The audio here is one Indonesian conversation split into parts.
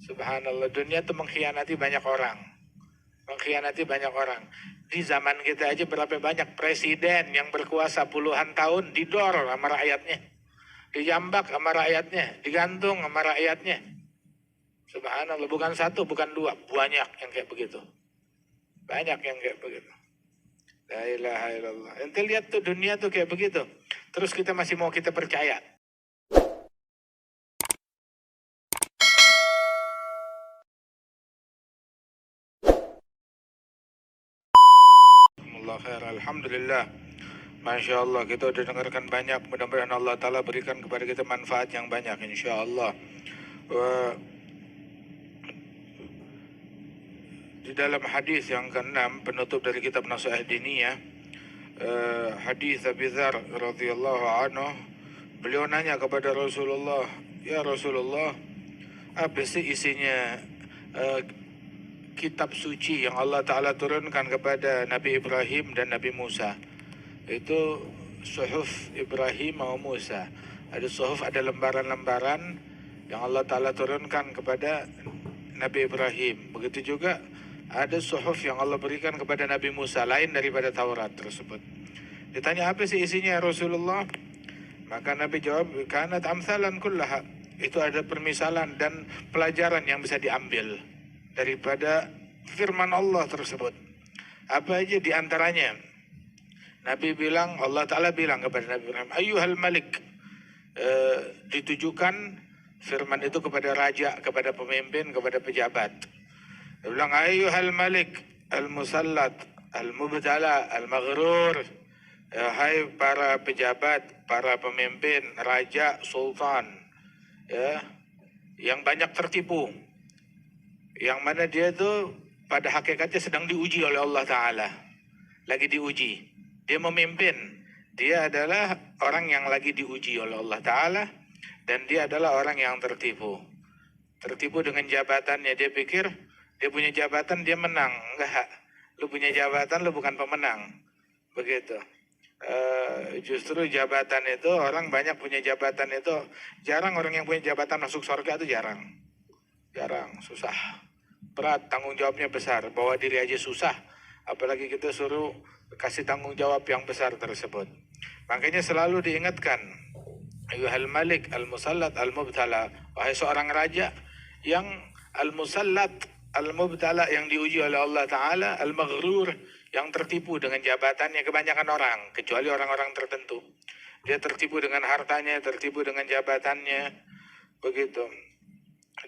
Subhanallah, dunia itu mengkhianati banyak orang. Mengkhianati banyak orang. Di zaman kita aja berapa banyak presiden yang berkuasa puluhan tahun didor sama rakyatnya. Dijambak sama rakyatnya, digantung sama rakyatnya. Subhanallah, bukan satu, bukan dua, banyak yang kayak begitu. Banyak yang kayak begitu. La ilaha illallah. Ente lihat tuh dunia tuh kayak begitu. Terus kita masih mau kita percaya. Alhamdulillah. Masya Allah, kita udah dengarkan banyak. Mudah-mudahan Allah Ta'ala berikan kepada kita manfaat yang banyak, insya Allah. Di dalam hadis yang ke-6, penutup dari kitab Nasihat Diniyah, hadis Abi Dzar radhiyallahu anhu, beliau nanya kepada Rasulullah, ya Rasulullah, apa sih isinya kitab suci yang Allah Ta'ala turunkan kepada Nabi Ibrahim dan Nabi Musa? Itu suhuf Ibrahim atau Musa. Ada suhuf, ada lembaran-lembaran yang Allah Ta'ala turunkan kepada Nabi Ibrahim. Begitu juga ada suhuf yang Allah berikan kepada Nabi Musa, lain daripada Taurat tersebut. Ditanya, apa sih isinya Rasulullah? Maka Nabi jawab, kanat amsalan kullaha. Itu ada permisalan dan pelajaran yang bisa diambil daripada firman Allah tersebut. Apa aja diantaranya? Nabi bilang, Allah Ta'ala bilang kepada Nabi Ibrahim, ayyuhal malik. Ditujukan firman itu kepada raja, kepada pemimpin, kepada pejabat. Dia bilang, ayyuhal malik al-musallat, al-mubtala, al-maghrur. Hai para pejabat, para pemimpin, raja, sultan, ya, yang banyak tertipu. Yang mana dia itu pada hakikatnya sedang diuji oleh Allah Ta'ala. Lagi diuji. Dia memimpin. Dia adalah orang yang lagi diuji oleh Allah Ta'ala. Dan dia adalah orang yang tertipu. Tertipu dengan jabatannya. Dia pikir dia punya jabatan, dia menang. Enggak. Lu punya jabatan, lu bukan pemenang. Begitu. Justru jabatan itu, orang banyak punya jabatan itu. Jarang orang yang punya jabatan masuk surga itu jarang. Jarang, susah. Berat, tanggung jawabnya besar. Bawa diri aja susah. Apalagi kita suruh kasih tanggung jawab yang besar tersebut. Makanya selalu diingatkan, ayyuhal malik al-musallat al-mubtala. Wahai seorang raja yang al-musallat al-mubtala, yang diuji oleh Allah Ta'ala, al-maghrur, yang tertipu dengan jabatannya. Kebanyakan orang, kecuali orang-orang tertentu, dia tertipu dengan hartanya, tertipu dengan jabatannya. Begitu.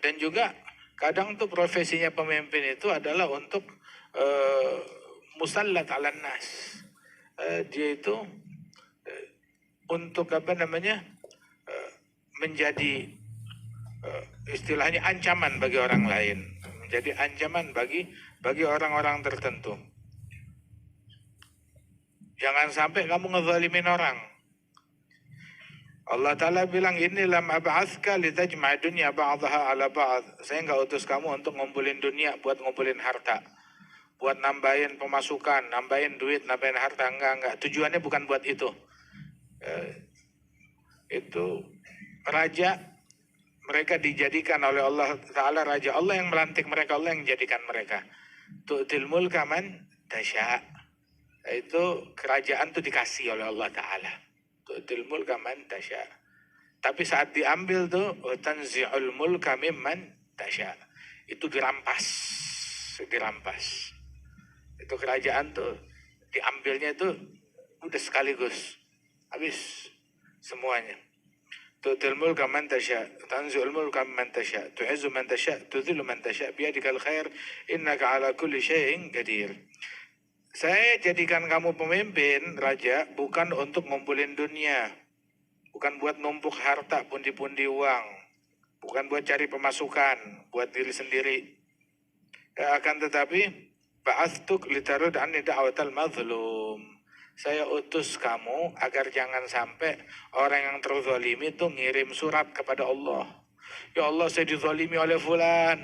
Dan juga kadang tuh profesinya pemimpin itu adalah untuk musallat ala nas. Dia itu untuk menjadi istilahnya ancaman bagi orang lain, menjadi ancaman bagi orang-orang tertentu. Jangan sampai kamu ngezalimin orang. Allah Ta'ala bilang, ini lam ab'athka litajma' dunya ba'daha ala ba'd. Saya enggak utus kamu untuk ngumpulin dunia buat ngumpulin harta, buat nambahin pemasukan, nambahin duit, nambahin harta. Enggak. Tujuannya bukan buat itu. Itu raja, mereka dijadikan oleh Allah Ta'ala raja. Allah yang melantik mereka, Allah yang menjadikan mereka. Tu'til mulka man tasya. Itu kerajaan itu dikasih oleh Allah Ta'ala. Tu'til mulka man tasya. Tapi saat diambil tuh, tanzi'ul mulka mimman tasya. Itu dirampas. Itu kerajaan tuh diambilnya tuh udah sekaligus. Habis semuanya. Tu'til mulka man tasya, tanzi'ul mulka man tasya, tu'izzu man tasya, tudhillu man tasya, biyadikal khair, innaka ala kulli syai'in qadir. Saya jadikan kamu pemimpin, raja, bukan untuk ngumpulin dunia. Bukan buat numpuk harta, pundi-pundi uang. Bukan buat cari pemasukan, buat diri sendiri. Akan tetapi, ba'athtuk litarud anni da'watal mazlum. Saya utus kamu agar jangan sampai orang yang terzalimi itu ngirim surat kepada Allah. Ya Allah, saya dizalimi oleh fulan.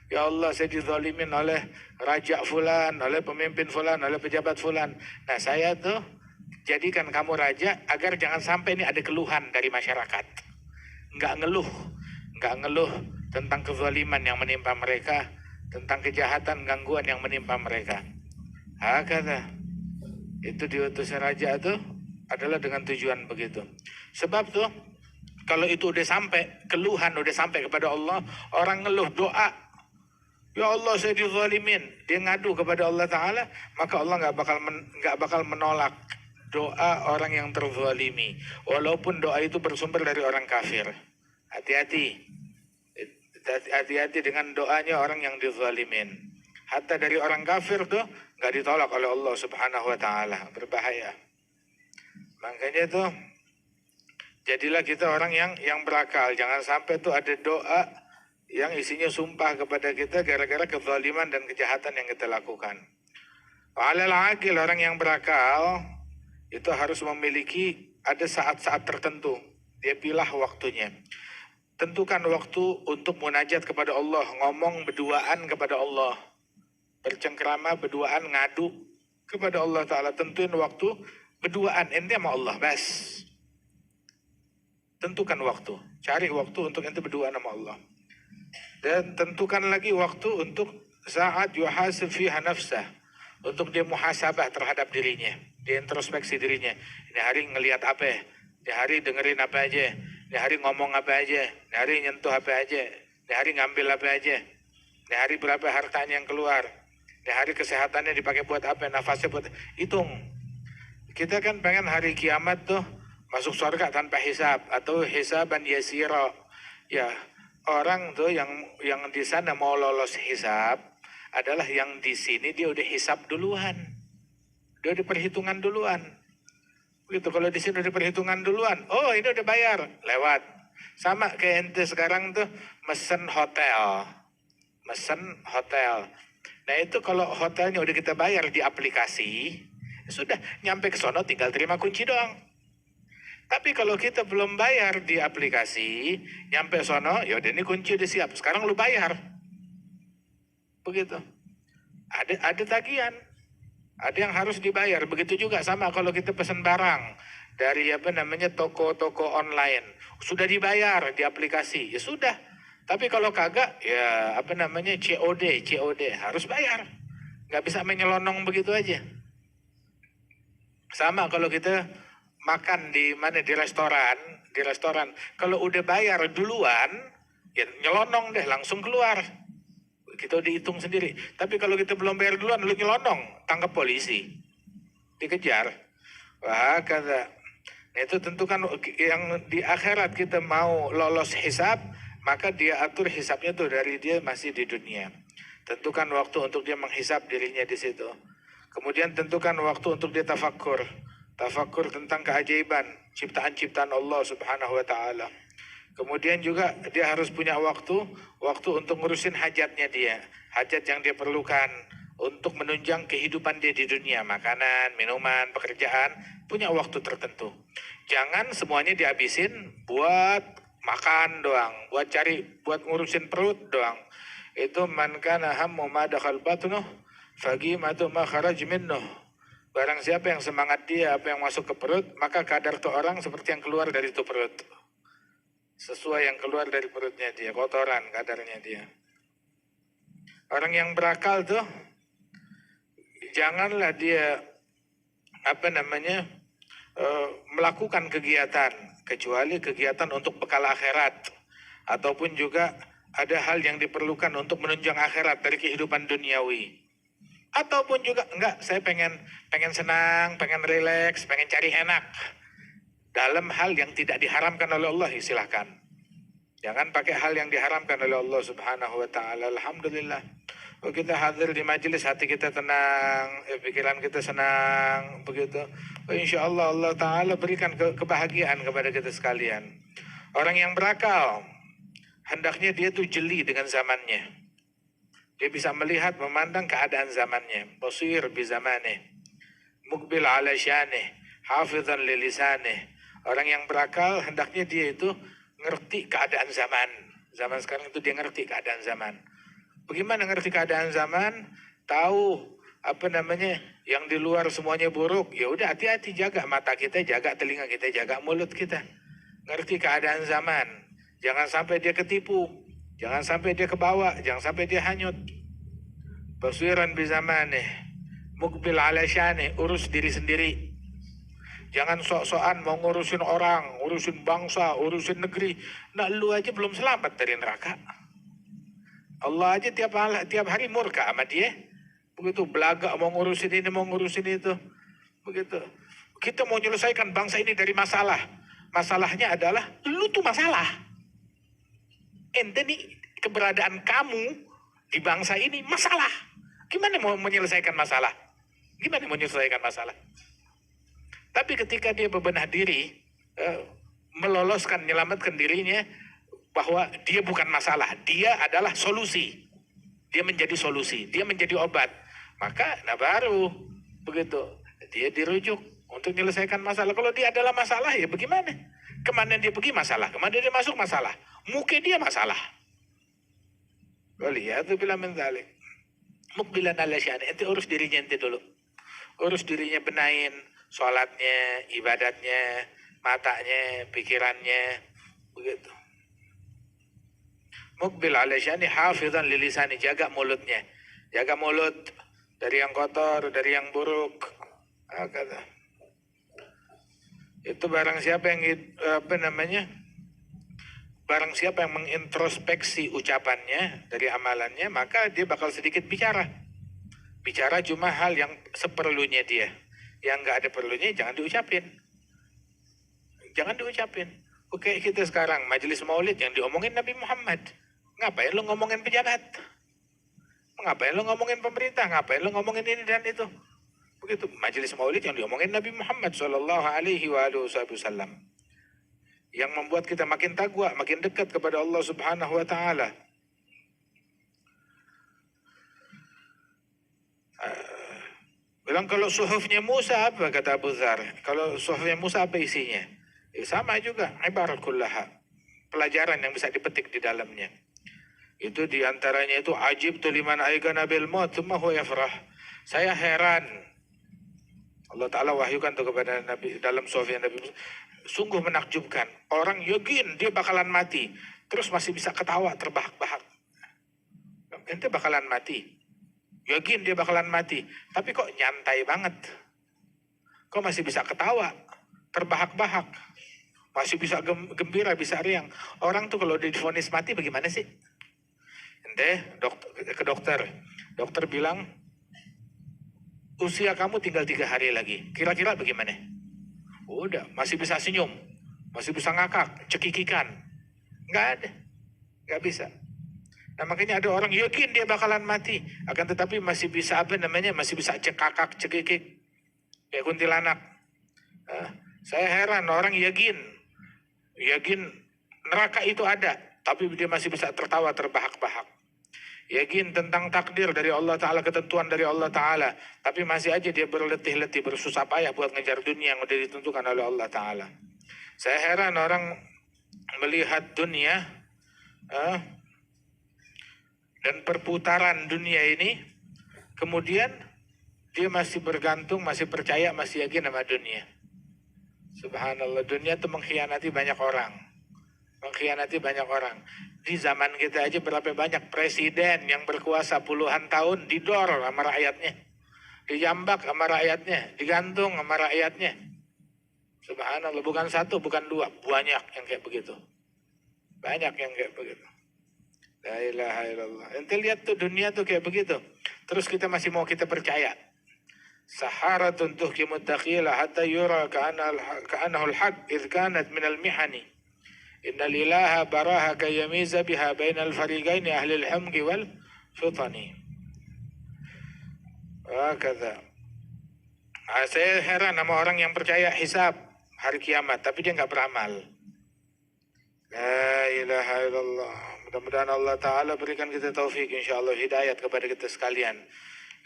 Ya Allah, saya dizalimin oleh raja fulan, oleh pemimpin fulan, oleh pejabat fulan. Nah, saya tuh jadikan kamu raja agar jangan sampai ini ada keluhan dari masyarakat. Enggak ngeluh tentang kezaliman yang menimpa mereka, tentang kejahatan, gangguan yang menimpa mereka. Hakata. Itu diutusnya raja itu adalah dengan tujuan begitu. Sebab tuh kalau itu udah sampai, keluhan udah sampai kepada Allah, orang ngeluh doa, ya Allah saya dizalimin, dia ngadu kepada Allah Ta'ala, maka Allah nggak bakal menolak doa orang yang terzalimi, walaupun doa itu bersumber dari orang kafir. Hati-hati, hati-hati dengan doanya orang yang dizalimin. Hatta dari orang kafir tuh nggak ditolak oleh Allah Subhanahu Wa Ta'ala, berbahaya. Makanya tuh jadilah kita orang yang berakal. Jangan sampai tuh ada doa yang isinya sumpah kepada kita gara-gara kezaliman dan kejahatan yang kita lakukan. Alal aqil, orang yang berakal itu harus memiliki ada saat-saat tertentu. Dia pilih waktunya. Tentukan waktu untuk munajat kepada Allah, ngomong berduaan kepada Allah, bercengkrama berduaan, ngadu kepada Allah Ta'ala. Tentuin waktu berduaan ente sama Allah, bas. Tentukan waktu, cari waktu untuk ente berduaan sama Allah. Dan tentukan lagi waktu untuk saat yuhasib fiha nafsah, untuk dia muhasabah terhadap dirinya, dia introspeksi dirinya. Ini hari ngelihat apa ya? Ini hari dengerin apa aja? Ini hari ngomong apa aja? Ini hari nyentuh apa aja? Ini hari ngambil apa aja? Ini hari berapa hartanya yang keluar? Ini hari kesehatannya dipakai buat apa? Nafasnya buat, hitung. Kita kan pengen hari kiamat tuh masuk surga tanpa hisab atau hisaban yasira. Ya, orang tuh yang di sana mau lolos hisab adalah yang di sini dia udah hisab duluan. Dia udah perhitungan duluan. Begitu, kalau di sini udah perhitungan duluan, oh ini udah bayar, lewat. Sama kayak ente sekarang tuh mesen hotel. Nah itu kalau hotelnya udah kita bayar di aplikasi, sudah nyampe ke sono tinggal terima kunci doang. Tapi kalau kita belum bayar di aplikasi, nyampe sono, ya udah ini kunci udah siap. Sekarang lu bayar. Begitu. Ada tagihan. Ada yang harus dibayar. Begitu juga sama kalau kita pesan barang dari toko-toko online. Sudah dibayar di aplikasi. Ya sudah. Tapi kalau kagak, ya COD harus bayar. Nggak bisa menyelonong begitu aja. Sama kalau kita makan di restoran, kalau udah bayar duluan, ya nyelonong deh, langsung keluar. Kita dihitung sendiri. Tapi kalau kita belum bayar duluan, lu nyelonong, tangkap polisi, dikejar. Wah, kata. Nah, itu tentukan yang di akhirat kita mau lolos hisab, maka dia atur hisabnya tuh dari dia masih di dunia. Tentukan waktu untuk dia menghisab dirinya di situ. Kemudian tentukan waktu untuk dia tafakkur tentang keajaiban ciptaan-ciptaan Allah Subhanahu Wa Ta'ala. Kemudian juga dia harus punya waktu untuk ngurusin hajatnya dia, hajat yang dia perlukan untuk menunjang kehidupan dia di dunia, makanan, minuman, pekerjaan, punya waktu tertentu. Jangan semuanya dihabisin buat makan doang, buat ngurusin perut doang. Itu man kana hammu ma dakhal batnuh faqimatu ma kharaj minnuh. Barang siapa yang semangat dia apa yang masuk ke perut, maka kadar tuh orang seperti yang keluar dari itu perut. Sesuai yang keluar dari perutnya dia, kotoran kadarnya dia. Orang yang berakal tuh, janganlah dia melakukan kegiatan, kecuali kegiatan untuk bekal akhirat. Ataupun juga ada hal yang diperlukan untuk menunjang akhirat dari kehidupan duniawi. Ataupun juga enggak, saya pengen senang, pengen rileks, pengen cari enak dalam hal yang tidak diharamkan oleh Allah, silahkan. Jangan pakai hal yang diharamkan oleh Allah Subhanahu Wa Ta'ala. Alhamdulillah, kita hadir di majelis, hati kita tenang, pikiran kita senang, begitu. Insya Allah Allah Ta'ala berikan kebahagiaan kepada kita sekalian. Orang yang berakal, hendaknya dia tuh jeli dengan zamannya. Dia bisa melihat, memandang keadaan zamannya. Basir bi zamanih, mukbil ala syanih, hafizan li lisanih. Orang yang berakal hendaknya dia itu ngerti keadaan zaman. Zaman sekarang itu dia ngerti keadaan zaman. Bagaimana ngerti keadaan zaman? Tahu yang di luar semuanya buruk. Ya udah, hati-hati, jaga mata kita, jaga telinga kita, jaga mulut kita. Ngerti keadaan zaman. Jangan sampai dia ketipu. Jangan sampai dia kebawa, jangan sampai dia hanyut. Basiran bi zamanih, mukbil ala syanih, urus diri sendiri. Jangan sok-sokan mau ngurusin orang, urusin bangsa, urusin negeri. Nah, lu aja belum selamat dari neraka. Allah aja tiap hari murka sama dia. Begitu belagak mau ngurusin ini, mau ngurusin itu. Begitu. Kita mau menyelesaikan bangsa ini dari masalah. Masalahnya adalah lu tuh masalah. Ente nih keberadaan kamu di bangsa ini masalah. Gimana mau menyelesaikan masalah? Gimana mau menyelesaikan masalah? Tapi ketika dia bebenah diri, meloloskan, menyelamatkan dirinya, bahwa dia bukan masalah, dia adalah solusi. Dia menjadi solusi, dia menjadi obat. Maka, nah baru begitu, dia dirujuk untuk menyelesaikan masalah. Kalau dia adalah masalah, ya bagaimana? Kemana dia pergi masalah, kemana dia masuk masalah. Muka dia masalah. Waliyadu billah min dzalik. Mukbilan ala sya'ni, ente urus dirinya ente dulu. Urus dirinya, benahin sholatnya, ibadatnya, matanya, pikirannya, begitu. Mukbil ala sya'ni hafizan lilisani, jaga mulutnya. Jaga mulut dari yang kotor, dari yang buruk. Kata. Itu barang siapa yang barang siapa yang mengintrospeksi ucapannya dari amalannya, maka dia bakal sedikit bicara. Bicara cuma hal yang seperlunya dia. Yang nggak ada perlunya jangan diucapin. Jangan diucapin. Oke, kita sekarang majelis maulid yang diomongin Nabi Muhammad. Ngapain lu ngomongin pejabat? Ngapain lu ngomongin pemerintah? Ngapain lu ngomongin ini dan itu? Begitu, majelis maulid yang diomongin Nabi Muhammad sallallahu alaihi wasallam. Yang membuat kita makin takwa, makin dekat kepada Allah Subhanahu wa taala. Bilang kalau suhufnya Musa apa, kata Abu Dzar? Kalau suhufnya Musa apa isinya? Sama juga, ibarat kullaha. Pelajaran yang bisa dipetik di dalamnya. Itu diantaranya itu ajib tu liman aigana bil maut tsumma huwa yafrah. Saya heran. Allah Ta'ala wahyukan tuh kepada Nabi dalam suhufnya Nabi Musa. Sungguh menakjubkan. Orang yakin dia bakalan mati. Terus masih bisa ketawa terbahak-bahak. Ente bakalan mati. Yakin dia bakalan mati. Tapi kok nyantai banget. Kok masih bisa ketawa. Terbahak-bahak. Masih bisa gembira, bisa riang. Orang tuh kalau divonis mati bagaimana sih? Ente ke dokter. Dokter bilang, usia kamu tinggal 3 hari lagi. Kira-kira bagaimana? Udah, masih bisa senyum, masih bisa ngakak, cekikikan. Nggak ada, nggak bisa. Nah makanya ada orang yakin dia bakalan mati, akan tetapi masih bisa masih bisa cekakak, cekikik, kayak kuntilanak. Saya heran orang yakin neraka itu ada, tapi dia masih bisa tertawa terbahak-bahak. Yakin tentang takdir dari Allah Ta'ala, ketentuan dari Allah Ta'ala. Tapi masih aja dia berletih-letih, bersusah payah buat ngejar dunia yang udah ditentukan oleh Allah Ta'ala. Saya heran orang melihat dunia dan perputaran dunia ini, kemudian dia masih bergantung, masih percaya, masih yakin sama dunia. Subhanallah, dunia itu mengkhianati banyak orang. Mengkhianati banyak orang. Di zaman kita aja berapa banyak presiden yang berkuasa puluhan tahun didor sama rakyatnya. Dijambak sama rakyatnya, digantung sama rakyatnya. Subhanallah, bukan satu, bukan dua, banyak yang kayak begitu. Banyak yang kayak begitu. La ilaha illallah. Ente lihat tuh dunia tuh kayak begitu. Terus kita masih mau kita percaya. Saharatun tuhkimut taqila hatta yura ka'anahul haq idh kanat minal mihani. Innal ilaha baraha kayamiza biha bainal fariqaini ahlil hamgi wal futani. Kata. Saya heran sama orang yang percaya hisab hari kiamat, tapi dia nggak beramal. La ilaha illallah. Mudah-mudahan Allah Ta'ala berikan kita taufik, insyaAllah hidayat kepada kita sekalian.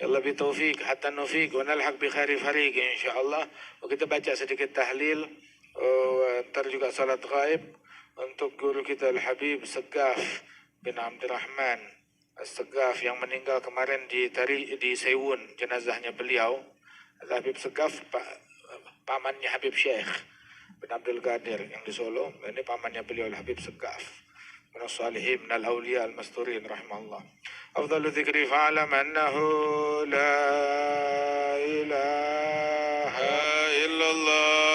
Ya Allah bitaufik, hatta nufiq, wa nalhaq bi khairi fariq, insyaAllah. Kita baca sedikit tahlil, ntar juga salat ghaib. Untuk guru kita Al-Habib Segaf bin Abdurrahman Segaf yang meninggal kemarin di Sewun, jenazahnya beliau. Al-Habib Segaf pamannya Habib Syekh bin Abdul Qadir yang di Solo. Ini pamannya beliau Al-Habib Segaf. من الصالحين من الأولياء المستورين رحمه الله. أفضل الذكر فاعلم أنه لا إله إلا الله